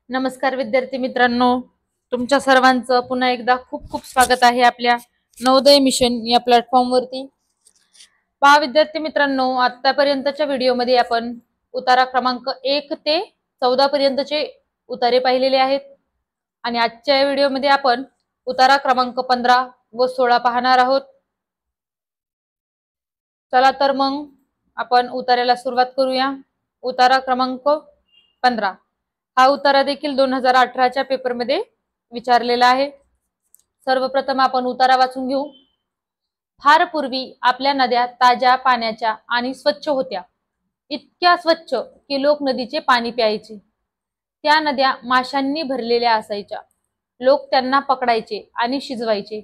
नमस्कार विद्यार्थी मित्रांनो, तुमच्या सर्वांचं पुन्हा एकदा खूप खूप स्वागत आहे आपल्या नवोदय मिशन या प्लॅटफॉर्मवरती। पहा विद्यार्थी मित्रांनो, आतापर्यंतच्या व्हिडिओमध्ये आपण उतारा क्रमांक 1 ते 14 पर्यंतचे उतारे पाहिलेले आहेत आणि आजच्या व्हिडिओमध्ये आपण उतारा क्रमांक 15 व 16 पाहणार आहोत। चला तर मग आपण उतार्याला सुरुवात करूया। उतारा क्रमांक 15 हा उतारा देखील 2018च्या पेपरमध्ये विचारलेला आहे। सर्वप्रथम आपण उतारा वाचून घेऊ। फार पूर्वी आपल्या नद्या ताज्या पाण्याच्या आणि स्वच्छ होत्या, इतक्या स्वच्छ की लोक नदीचे पाणी प्यायचे। त्या नद्या माशांनी भरलेल्या असायच्या, लोक त्यांना पकडायचे आणि शिजवायचे।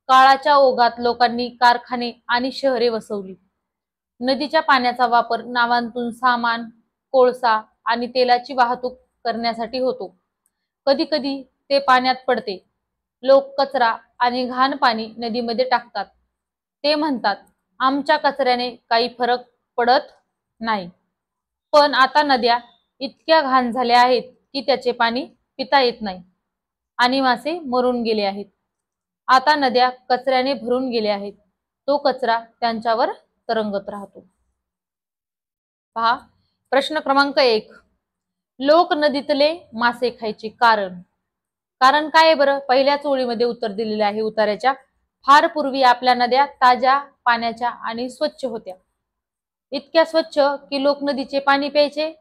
काळाच्या ओघात लोकांनी कारखाने आणि शहरे वसवली। नदीच्या पाण्याचा वापर नावांतून सामान, कोळसा आणि तेलाची वाहतूक करण्यासाठी होतो। कधी कधी ते पाण्यात पडते। लोक कचरा आणि घाण पाणी नदीमध्ये टाकतात। ते म्हणतात, आमच्या कचऱ्याने काही फरक पडत नाही। पण आता नद्या इतक्या घाण झाल्या आहेत की त्याचे पाणी पिता येत नाही आणि मासे मरून गेले आहेत। आता नद्या कचऱ्याने भरून गेल्या आहेत, तो कचरा त्यांच्यावर तरंगत राहतो। पहा प्रश्न क्रमांक 1, लोक नदीतले मासे खायचे कारण काय आहे बरं? पहिल्याच ओळीमध्ये उत्तर दिलेले आहे उतार्याच्या। फार पूर्वी आपल्या नद्या ताज्या पाण्याच्या आणि स्वच्छ होत्या, इतक्या स्वच्छ की लोक नदीचे पाणी प्यायचे,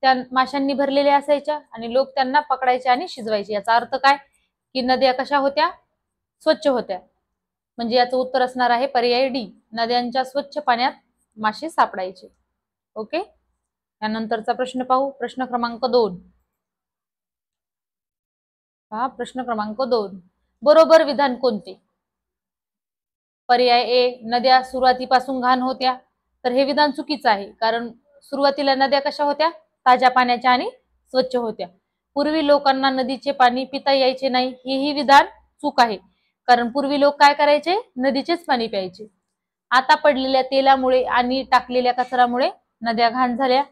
त्या माशांनी भरलेल्या असायच्या आणि लोक त्यांना पकडायचे आणि शिजवायचे। याचा अर्थ काय की नद्या कशा होत्या? स्वच्छ होत्या। म्हणजे याचं उत्तर असणार आहे पर्याय डी, नद्यांच्या स्वच्छ पाण्यात मासे सापडायचे। ओके, त्यानंतरचा प्रश्न पाहू। प्रश्न क्रमांक 2 हा प्रश्न क्रमांक 2, बरोबर विधान कोणते? पर्याय ए, नद्या सुरुवातीपासून घाण होत्या। तर हे विधान चुकीचं आहे, कारण सुरुवातीला नद्या कशा होत्या? ताज्या पाण्याच्या आणि स्वच्छ होत्या। पूर्वी लोकांना नदीचे पाणी पिता यायचे नाही, हेही विधान चूक आहे, कारण पूर्वी लोक काय करायचे? नदीचेच पाणी प्यायचे। आता पडलेल्या तेलामुळे आणि टाकलेल्या कचऱ्यामुळे नद्या घाण झाल्या।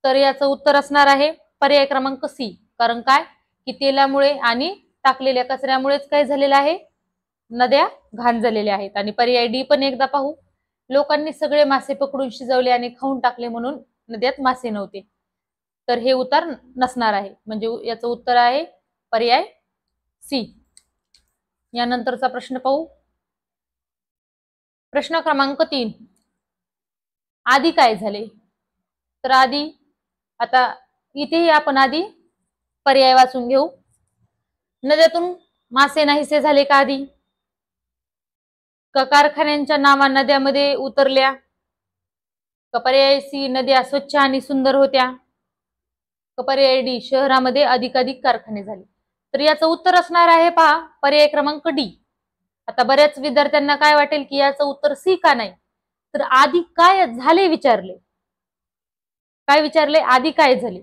तर याचं उत्तर असणार आहे पर्याय क्रमांक सी, कारण काय की तेलामुळे आणि टाकलेल्या कचऱ्यामुळेच काय झालेलं आहे? नद्या घाण झालेल्या आहेत। आणि पर्याय डी पण एकदा पाहू, लोकांनी सगळे मासे पकडून शिजवले आणि खाऊन टाकले म्हणून नद्यात मासे नव्हते। तर हे उत्तर नसणार आहे, म्हणजे याचं उत्तर आहे पर्याय सी। यानंतरचा प्रश्न पाहू। प्रश्न क्रमांक 3, आधी काय झाले? तर आधी, आता इथेही आपण आधी पर्याय वाचून घेऊ। नद्यातून मासे नाहीसे झाले का आधी? का कारखान्यांच्या नावा नद्यामध्ये उतरल्या? का पर्याय सी, नद्या स्वच्छ आणि सुंदर होत्या? का पर्याय डी, शहरामध्ये अधिकाधिक कारखाने झाले? तर याचं उत्तर असणार आहे पहा पर्याय क्रमांक डी। आता बऱ्याच विद्यार्थ्यांना काय वाटेल की याचं उत्तर सी का नाही? तर आधी काय झाले विचारले, काय विचारले? आधी काय झाले,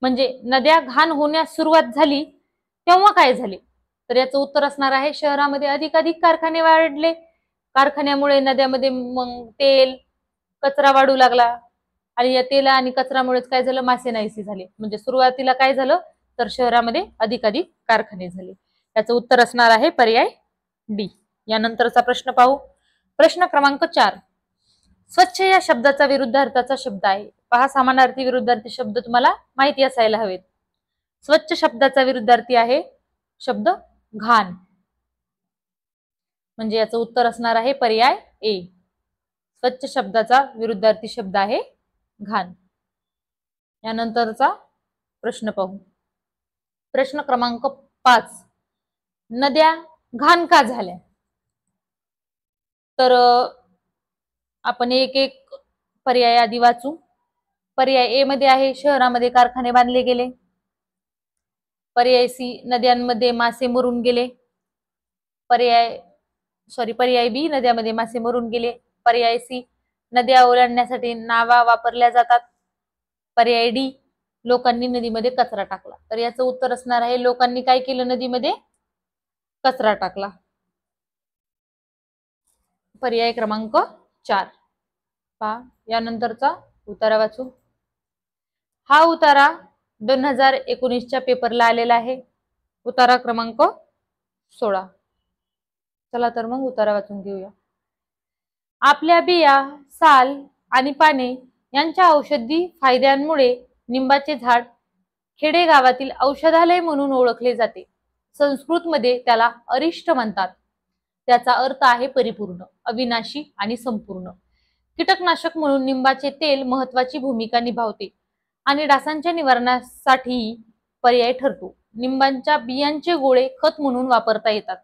म्हणजे नद्या घाण होण्यास सुरुवात झाली तेव्हा काय झाले? तर याचं उत्तर असणार आहे शहरामध्ये अधिकाधिक कारखाने वाढले, कारखान्यामुळे नद्यामध्ये मग तेल, कचरा वाढू लागला आणि या तेल आणि कचऱ्यामुळेच काय झालं? मासे नाहीसे झाले। म्हणजे सुरुवातीला काय झालं? तर शहरामध्ये अधिकाधिक कारखाने झाले। याचं उत्तर असणार आहे पर्याय डी। यानंतरचा प्रश्न पाहू। प्रश्न क्रमांक 4, स्वच्छ या शब्दाचा विरुद्धार्थाचा शब्द आहे। पहा, समानार्थी विरुद्धार्थी शब्द तुम्हाला माहिती असायला हवेत। स्वच्छ शब्दाचा विरुद्धार्थी आहे शब्द घाण, म्हणजे याचं उत्तर असणार आहे पर्याय ए, स्वच्छ शब्दाचा विरुद्धार्थी शब्द आहे घाण। यानंतरचा प्रश्न पाहू। प्रश्न क्रमांक 5, नद्या घाण का झाल्या? तर आपण एक एक पर्याय आधी वाचू। पर्याय ए मध्ये आहे शहरामध्ये कारखाने बांधले गेले। पर्याय सी, नद्यांमध्ये मासे मरून गेले। पर्याय बी, नद्यामध्ये मासे मरून गेले। पर्याय सी, नद्या ओलांडण्यासाठी नावा वापरल्या जातात। पर्याय डी, लोकांनी नदीमध्ये कचरा टाकला। तर याचं उत्तर असणार आहे लोकांनी काय केलं? नदीमध्ये कचरा टाकला। पर्याय क्रमांक 4 पहा। यानंतरचा उत्तर वाचू। हा उतारा 2019च्या पेपरला आलेला आहे, उतारा क्रमांक 16. चला तर मग उतारा वाचून घेऊया. आपल्या बिया, साल आणि पाने यांच्या औषधी फायद्यांमुळे निंबाचे झाड खेडेगावातील औषधालय म्हणून ओळखले जाते. संस्कृतमध्ये त्याला अरिष्ट म्हणतात. त्याचा अर्थ आहे परिपूर्ण, अविनाशी आणि संपूर्ण. कीटकनाशक म्हणून निंबाचे तेल महत्वाची भूमिका निभावते आणि डासांच्या निवारणासाठी पर्याय ठरतो. निंबाच्या बियांचे गोळे खत म्हणून वापरता येतात.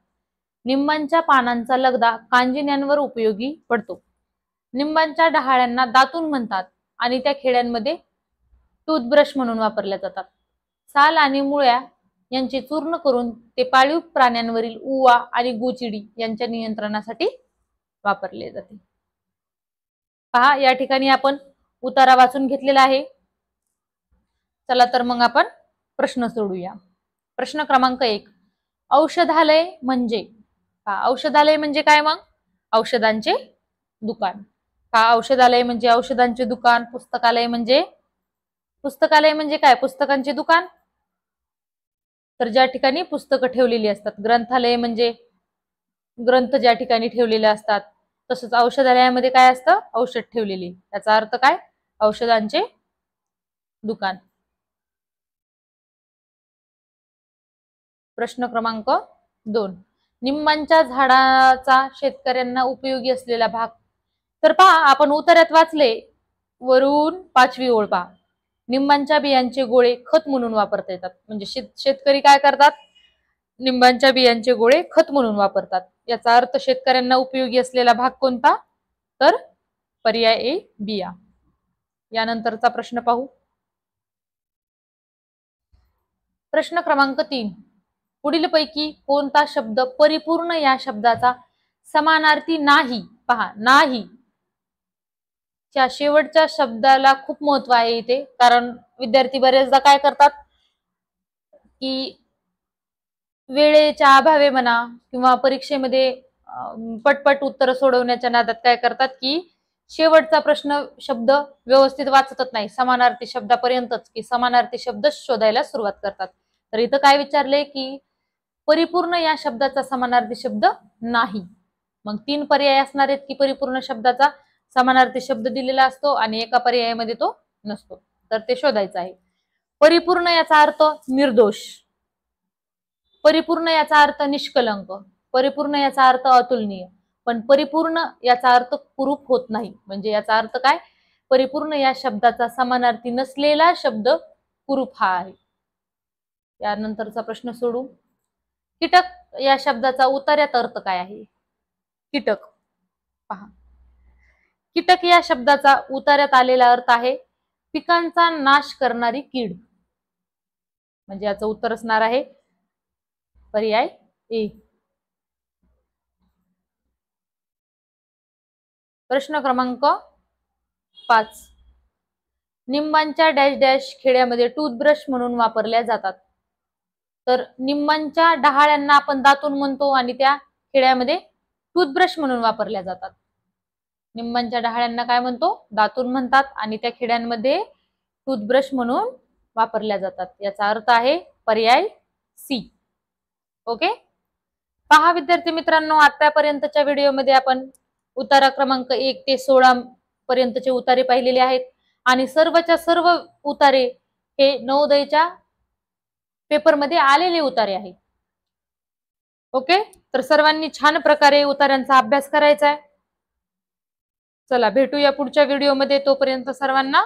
निंबाच्या पानांचा लगदा कांजिण्यांवर उपयोगी पडतो. निंबाच्या डहाळ्यांना दातून म्हणतात आणि त्या खेड्यांमध्ये टूथब्रश म्हणून वापरल्या जातात. साल आणि मुळ्या यांचे चूर्ण करून ते पाळीव प्राण्यांवरील उवा आणि गोचिडी यांच्या नियंत्रणासाठी वापरले जाते. पहा, या ठिकाणी आपण उतारा वाचून घेतलेला आहे. चला तर मग आपण प्रश्न सोडूया. प्रश्न क्रमांक 1, औषधालय म्हणजे? औषधालय म्हणजे काय? मग औषधांचे दुकान. औषधालय म्हणजे औषधांचे दुकान. पुस्तकालय म्हणजे काय? पुस्तकांचे दुकान. तर ज्या ठिकाणी पुस्तकं ठेवलेली असतात. ग्रंथालय म्हणजे ग्रंथ ज्या ठिकाणी ठेवलेले असतात. तसंच औषधालयामध्ये काय असतं? औषध ठेवलेली. त्याचा अर्थ काय? औषधांचे दुकान. प्रश्न क्रमांक 2, निंबाच्या झाडाचा शेतकऱ्यांना उपयोगी असलेला भाग. तर पहा, आपण उतार्यात वाचले, वरून 5वी ओळ पहा. निंबाच्या बियांचे गोळे खत म्हणून वापरता येतात. म्हणजे शेतकरी काय करतात? निंबाच्या बियांचे गोळे खत म्हणून वापरतात. याचा अर्थ शेतकऱ्यांना उपयोगी असलेला भाग कोणता? तर पर्याय ए, बिया. यानंतरचा प्रश्न पाहू. प्रश्न क्रमांक 3, पुढीलपैकी कोणता शब्द परिपूर्ण या शब्दाचा समानार्थी नाही? पहा, नाही च्या शेवटच्या शब्दाला खूप महत्व आहे इथे. कारण विद्यार्थी बरेचदा काय करतात की वेळेच्या अभावे म्हणा किंवा परीक्षेमध्ये पटपट उत्तर सोडवण्याच्या नादात काय करतात की शेवटचा प्रश्न शब्द व्यवस्थित वाचतच नाही, समानार्थी शब्दापर्यंतच, की समानार्थी शब्द शोधायला सुरुवात करतात. तर इथं काय विचारले की परिपूर्ण या शब्दाचा समानार्थी शब्द नाही. मग 3 पर्याय असणार आहेत की परिपूर्ण शब्दाचा समानार्थी शब्द दिलेला असतो आणि एका पर्यायामध्ये तो नसतो. तर ते शोधायचं आहे. परिपूर्ण याचा अर्थ निर्दोष, परिपूर्ण याचा अर्थ निष्कलंक, परिपूर्ण याचा अर्थ अतुलनीय, पण परिपूर्ण याचा अर्थ कुरूप होत नाही. म्हणजे याचा अर्थ काय? परिपूर्ण या शब्दाचा समानार्थी नसलेला शब्द कुरूप हा आहे. यानंतरचा प्रश्न सोडू. कीटक या शब्दाचा उतार्यात अर्थ काय आहे? कीटक. पहा, कीटक या शब्दाचा उतार्यात आलेला अर्थ आहे पिकांचा नाश करणारी कीड. म्हणजे याचं उत्तर असणार आहे पर्याय ए. प्रश्न क्रमांक 5, निंबाच्या डॅश डॅश खेड्यामध्ये टूथब्रश म्हणून वापरल्या जातात. तर निंबाच्या डहाळ्यांना आपण दातून म्हणतो आणि त्या खेड्यामध्ये टूथब्रश म्हणून वापरल्या जातात. निंबाच्या डहाळ्यांना काय म्हणतो? दातून म्हणतात आणि त्या खेड्यांमध्ये टूथब्रश म्हणून वापरल्या जातात. याचा अर्थ आहे पर्याय सी. ओके. पहा विद्यार्थी मित्रांनो, आतापर्यंतच्या व्हिडिओमध्ये आपण उतारा क्रमांक 1 ते 16 पर्यंतचे उतारे पाहिलेले आहेत आणि सर्वच्या सर्व उतारे हे नवोदयच्या पेपरमध्ये आलेले उतारे आहेत. ओके. तर सर्वांनी छान प्रकारे उतार्यांचा अभ्यास करायचा आहे. चला भेटूया पुढच्या व्हिडिओमध्ये. तोपर्यंत सर्वांना